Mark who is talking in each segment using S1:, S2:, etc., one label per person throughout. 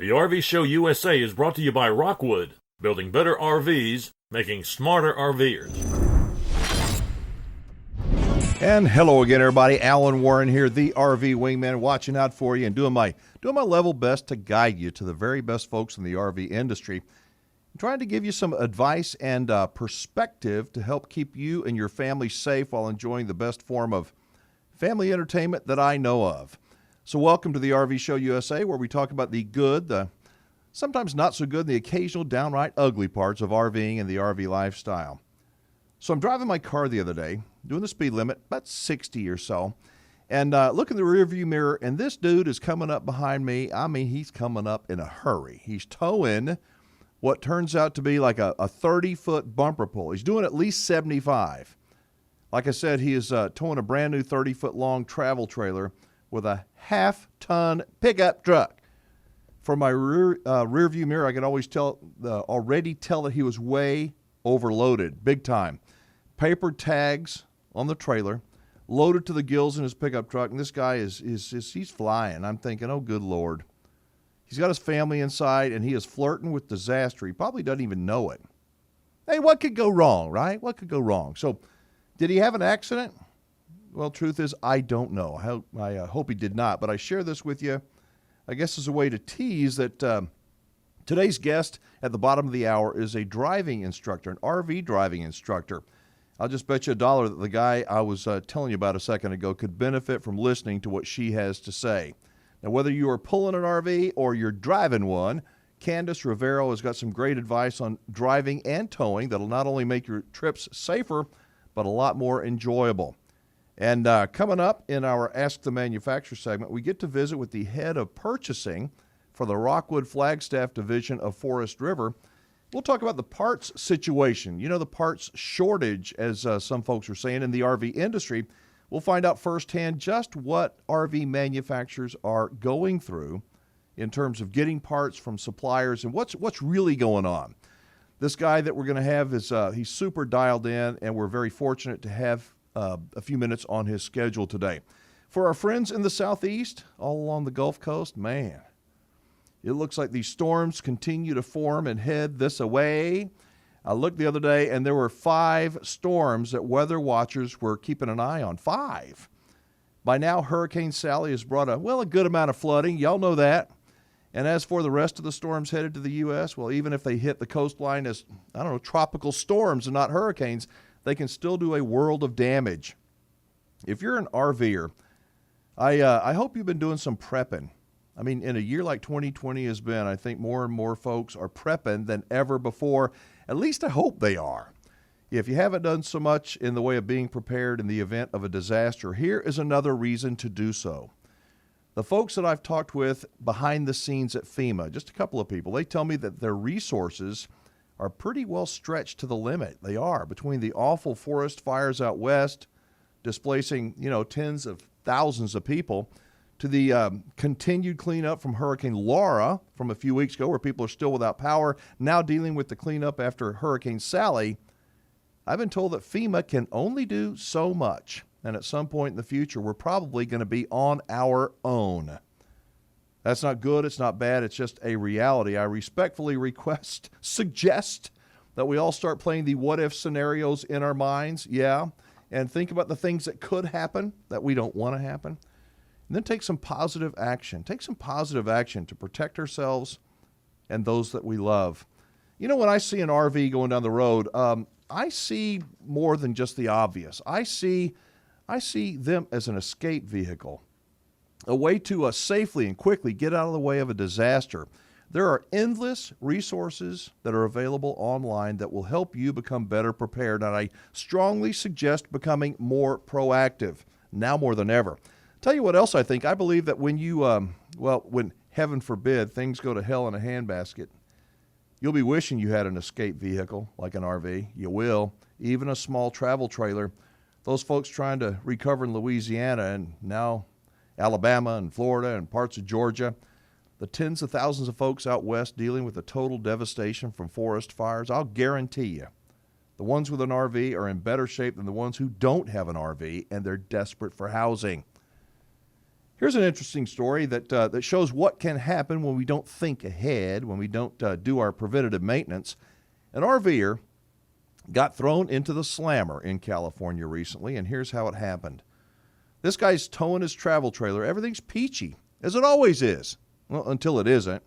S1: The RV Show USA is brought to you by Rockwood, building better RVs, making smarter RVers.
S2: And hello again, everybody. Alan Warren here, the RV Wingman, watching out for you and doing my level best to guide you to the very best folks in the RV industry. I'm trying to give you some advice and perspective to help keep you and your family safe while enjoying the best form of family entertainment that I know of. So welcome to the RV Show USA, where we talk about the good, the sometimes not so good, and the occasional downright ugly parts of RVing and the RV lifestyle. So I'm driving my car the other day, doing the speed limit, about 60 or so, and look in the rearview mirror, and this dude is coming up behind me. I mean, he's coming up in a hurry. He's towing what turns out to be like a 30-foot bumper pull. He's doing at least 75. Like I said, he is towing a brand new 30-foot long travel trailer with a half-ton pickup truck. From my rear view mirror, I could already tell that he was way overloaded, big time. Paper tags on the trailer, loaded to the gills in his pickup truck, and this guy he's flying. I'm thinking, oh, good Lord. He's got his family inside, and he is flirting with disaster. He probably doesn't even know it. Hey, what could go wrong, right? What could go wrong? So, did he have an accident? Well, truth is, I don't know. I hope he did not, but I share this with you, I guess, as a way to tease that today's guest at the bottom of the hour is a driving instructor, an RV driving instructor. I'll just bet you $1 that the guy I was telling you about a second ago could benefit from listening to what she has to say. Now, whether you are pulling an RV or you're driving one, Candace Rivero has got some great advice on driving and towing that'll not only make your trips safer, but a lot more enjoyable. And coming up in our Ask the Manufacturer segment, we get to visit with the head of purchasing for the Rockwood Flagstaff division of Forest River. We'll talk about the parts situation. You know, the parts shortage, as some folks are saying, in the RV industry. We'll find out firsthand just what RV manufacturers are going through in terms of getting parts from suppliers and what's really going on. This guy that we're going to have is he's super dialed in, and we're very fortunate to have a few minutes on his schedule today. For our friends in the Southeast, all along the Gulf Coast, man, it looks like these storms continue to form and head this way. I looked the other day, and there were 5 storms that weather watchers were keeping an eye on. 5. By now, Hurricane Sally has brought a good amount of flooding. Y'all know that. And as for the rest of the storms headed to the U.S., well, even if they hit the coastline as, tropical storms and not hurricanes, they can still do a world of damage. If you're an RVer, I hope you've been doing some prepping. I mean, in a year like 2020 has been, I think more and more folks are prepping than ever before. At least I hope they are. If you haven't done so much in the way of being prepared in the event of a disaster, here is another reason to do so. The folks that I've talked with behind the scenes at FEMA, just a couple of people, they tell me that their resources are pretty well stretched to the limit. They are, between the awful forest fires out west, displacing, tens of thousands of people, to the continued cleanup from Hurricane Laura from a few weeks ago, where people are still without power, now dealing with the cleanup after Hurricane Sally. I've been told that FEMA can only do so much, and at some point in the future, we're probably going to be on our own. That's not good, it's not bad, it's just a reality. I respectfully suggest that we all start playing the what-if scenarios in our minds, and think about the things that could happen that we don't want to happen. And then take some positive action. Take some positive action to protect ourselves and those that we love. You know, when I see an RV going down the road, I see more than just the obvious. I see them as an escape vehicle, a way to safely and quickly get out of the way of a disaster. There are endless resources that are available online that will help you become better prepared, and I strongly suggest becoming more proactive, now more than ever. Tell you what else I think. I believe that when you, when heaven forbid things go to hell in a handbasket, you'll be wishing you had an escape vehicle like an RV. You will. Even a small travel trailer. Those folks trying to recover in Louisiana and now Alabama and Florida and parts of Georgia, the tens of thousands of folks out west dealing with the total devastation from forest fires, I'll guarantee you, the ones with an RV are in better shape than the ones who don't have an RV, and they're desperate for housing. Here's an interesting story that shows what can happen when we don't think ahead, when we don't do our preventative maintenance. An RVer got thrown into the slammer in California recently, and here's how it happened. This guy's towing his travel trailer. Everything's peachy, as it always is. Well, until it isn't.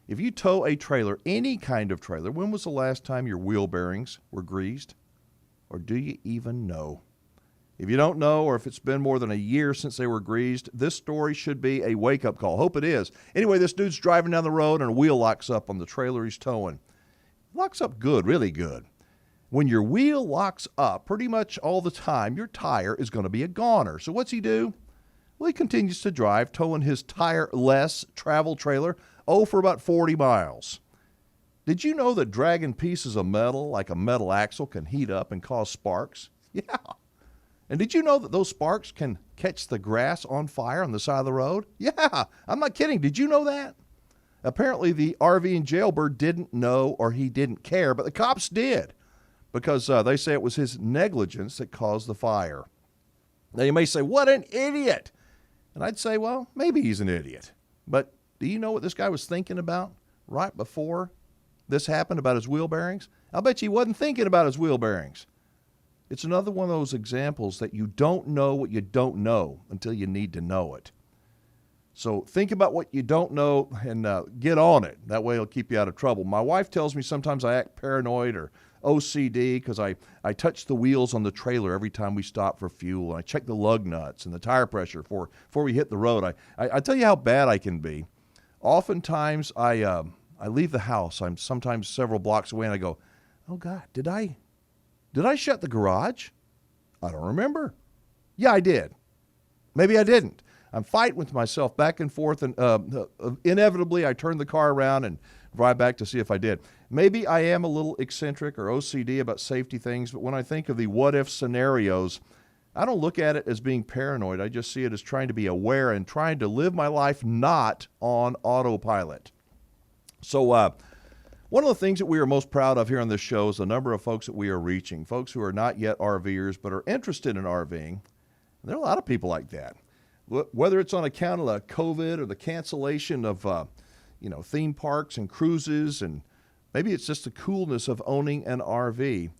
S2: If you tow a trailer, any kind of trailer, when was the last time your wheel bearings were greased? Or do you even know? If you don't know, or if it's been more than a year since they were greased, this story should be a wake-up call. Hope it is. Anyway, this dude's driving down the road and a wheel locks up on the trailer he's towing. Locks up good, really good. When your wheel locks up pretty much all the time, your tire is going to be a goner. So what's he do? Well, he continues to drive, towing his tire-less travel trailer, for about 40 miles. Did you know that dragging pieces of metal, like a metal axle, can heat up and cause sparks? Yeah. And did you know that those sparks can catch the grass on fire on the side of the road? Yeah, I'm not kidding. Did you know that? Apparently, the RV jailbird didn't know, or he didn't care, but the cops did, because they say it was his negligence that caused the fire. Now, you may say, what an idiot. And I'd say, well, maybe he's an idiot. But do you know what this guy was thinking about right before this happened about his wheel bearings? I'll bet you he wasn't thinking about his wheel bearings. It's another one of those examples that you don't know what you don't know until you need to know it. So think about what you don't know and get on it. That way it'll keep you out of trouble. My wife tells me sometimes I act paranoid or OCD because I touch the wheels on the trailer every time we stop for fuel. I check the lug nuts and the tire pressure before we hit the road. I tell you how bad I can be. Oftentimes I leave the house. I'm sometimes several blocks away and I go, oh God, did I shut the garage? I don't remember. Yeah, I did. Maybe I didn't. I'm fighting with myself back and forth, and inevitably I turn the car around and drive back to see if I did. Maybe I am a little eccentric or OCD about safety things, but when I think of the what-if scenarios, I don't look at it as being paranoid. I just see it as trying to be aware and trying to live my life not on autopilot. So one of the things that we are most proud of here on this show is the number of folks that we are reaching, folks who are not yet RVers but are interested in RVing. There are a lot of people like that. Whether it's on account of COVID or the cancellation of theme parks and cruises, and maybe it's just the coolness of owning an RV,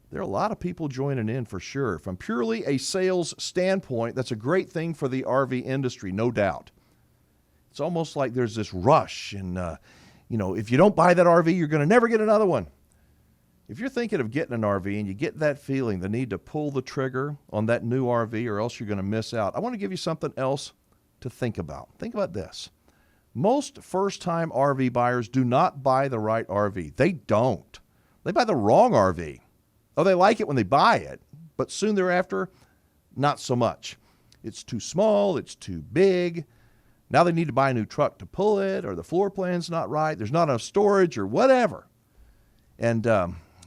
S2: there are a lot of people joining in for sure. From purely a sales standpoint, that's a great thing for the RV industry, no doubt. It's almost like there's this rush, and if you don't buy that RV, you're going to never get another one. If you're thinking of getting an RV and you get that feeling, the need to pull the trigger on that new RV or else you're going to miss out, I want to give you something else to think about. Think about this. Most first-time RV buyers do not buy the right RV. They don't. They buy the wrong RV. Oh, they like it when they buy it, but soon thereafter, not so much. It's too small. It's too big. Now they need to buy a new truck to pull it, or the floor plan's not right. There's not enough storage or whatever. And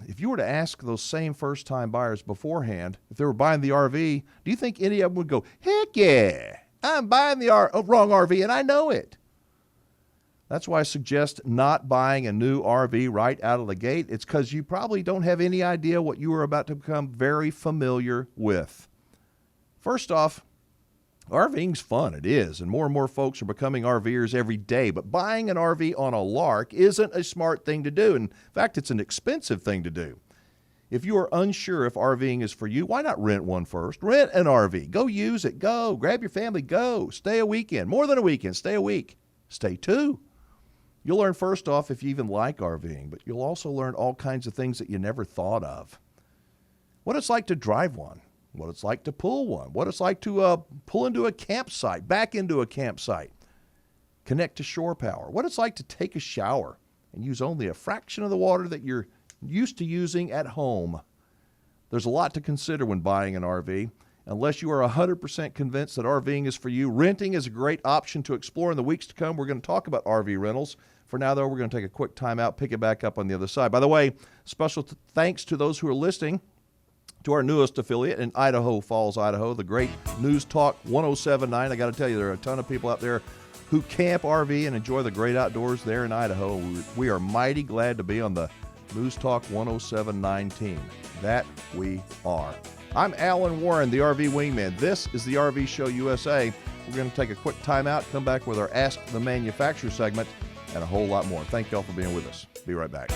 S2: if you were to ask those same first-time buyers beforehand, if they were buying the RV, do you think any of them would go, heck yeah, I'm buying the wrong RV and I know it? That's why I suggest not buying a new RV right out of the gate. It's because you probably don't have any idea what you are about to become very familiar with. First off, RVing's fun. It is, and more folks are becoming RVers every day. But buying an RV on a lark isn't a smart thing to do. In fact, it's an expensive thing to do. If you are unsure if RVing is for you, why not rent one first? Rent an RV. Go use it. Go. Grab your family. Go. Stay a weekend. More than a weekend. Stay a week. Stay two. You'll learn first off if you even like RVing, but you'll also learn all kinds of things that you never thought of. What it's like to drive one. What it's like to pull one, what it's like to pull into a campsite, back into a campsite, connect to shore power, what it's like to take a shower and use only a fraction of the water that you're used to using at home. There's a lot to consider when buying an RV. Unless you are 100% convinced that RVing is for you, renting is a great option to explore in the weeks to come. We're going to talk about RV rentals. For now, though, we're going to take a quick time out, pick it back up on the other side. By the way, special thanks to those who are listening to our newest affiliate in Idaho Falls, Idaho, the great News Talk 107.9. I got to tell you, there are a ton of people out there who camp RV and enjoy the great outdoors there in Idaho. We are mighty glad to be on the News Talk 107.9 team. That we are. I'm Alan Warren, the RV Wingman. This is the RV Show USA. We're going to take a quick timeout, come back with our Ask the Manufacturer segment, and a whole lot more. Thank y'all for being with us. Be right back.